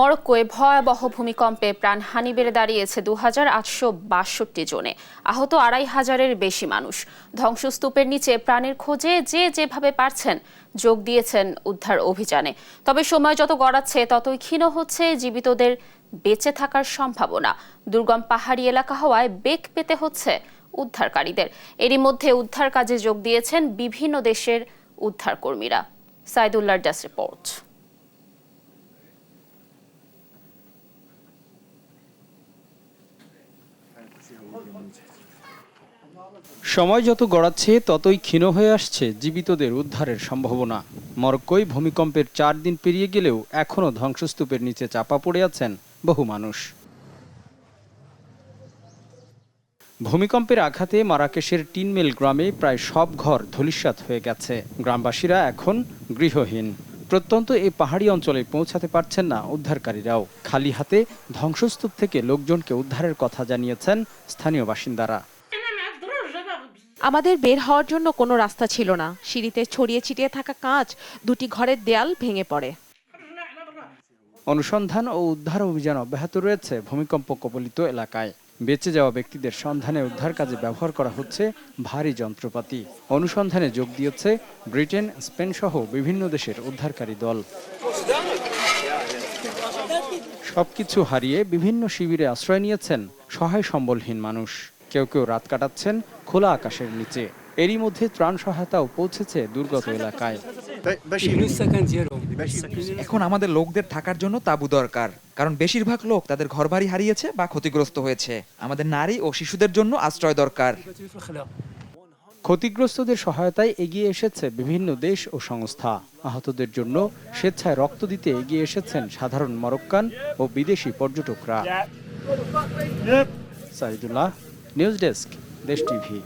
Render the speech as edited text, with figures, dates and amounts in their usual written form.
মরক্কোয় ভয়াবহ ভূমিকম্পে প্রাণহানি বেড়ে দাঁড়িয়েছে 2862 জনে। আহত 2500-এর বেশি মানুষ। ধ্বংসস্তূপের নিচে প্রাণের খোঁজে যে যেভাবে পারছেন যোগ দিয়েছেন উদ্ধার অভিযানে। তবে সময় যত গড়াচ্ছে ততই ক্ষীণ হচ্ছে জীবিতদের বেঁচে থাকার সম্ভাবনা। দুর্গম পাহাড়ি এলাকা হওয়ায় বেগ পেতে হচ্ছে উদ্ধারকারীদের। এরই মধ্যে উদ্ধার কাজে যোগ দিয়েছেন বিভিন্ন দেশের উদ্ধারকর্মীরা। সাইদুল্লাহর ডেস্ক রিপোর্ট। সময় যত গড়াচ্ছে ততই ক্ষীণ হয়ে আসছে জীবিতদের উদ্ধারের সম্ভাবনা। মরক্কোয় ভূমিকম্পের 4 দিন পেরিয়ে গেলেও এখনও ধ্বংসস্তূপের নিচে চাপা পড়ে আছেন বহু মানুষ। ভূমিকম্পের আঘাতে মারাকেশের টিনমেল গ্রামে প্রায় সব ঘর ধূলিসাৎ হয়ে গেছে। গ্রামবাসীরা এখন গৃহহীন। প্রত্যন্ত এই পাহাড়ি অঞ্চলে পৌঁছাতে পারছেন না উদ্ধারকারীরাও। খালি হাতে ধ্বংসস্তূপ থেকে লোকজনকে উদ্ধারের কথা জানিয়েছেন স্থানীয় বাসিন্দারা। আমাদের বের হওয়ার জন্য কোনো রাস্তা ছিল না। সিঁড়িতে ছড়িয়ে ছিটিয়ে থাকা কাঁচ, দুটি ঘরের দেয়াল ভেঙে পড়ে। অনুসন্ধান ও উদ্ধার অভিযান অব্যাহত রয়েছে ভূমিকম্প কবলিত এলাকায়। বেঁচে যাওয়া ব্যক্তিদের সন্ধানে উদ্ধার কাজে ব্যবহার করা হচ্ছে ভারী যন্ত্রপাতি। অনুসন্ধানে যোগ দিয়েছে ব্রিটেন, স্পেন সহ বিভিন্ন দেশের উদ্ধারকারী দল। সবকিছু হারিয়ে বিভিন্ন শিবিরে আশ্রয় নিয়েছেন সহায় সম্বলহীন মানুষ। কেউ কেউ রাত কাটাচ্ছেন খোলা আকাশের নিচে। এরই মধ্যে ত্রাণ সহায়তাও পৌঁছেছে দুর্গত এলাকায়। এখন আমাদের লোকদের থাকার জন্য তাঁবু দরকার, কারণ বেশিরভাগ লোক তাদের ঘরবাড়ি হারিয়েছে বা ক্ষতিগ্রস্ত হয়েছে। আমাদের নারী ও শিশুদের জন্য আশ্রয় দরকার। ক্ষতিগ্রস্তদের সহায়তায় এগিয়ে এসেছে বিভিন্ন দেশ ও সংস্থা। আহতদের জন্য স্বেচ্ছায় রক্ত দিতে এগিয়ে এসেছেন সাধারণ মরক্কান ও বিদেশি পর্যটকরা। সাইদুল্লাহ, নিউজ ডেস্ক, দেশ টিভি।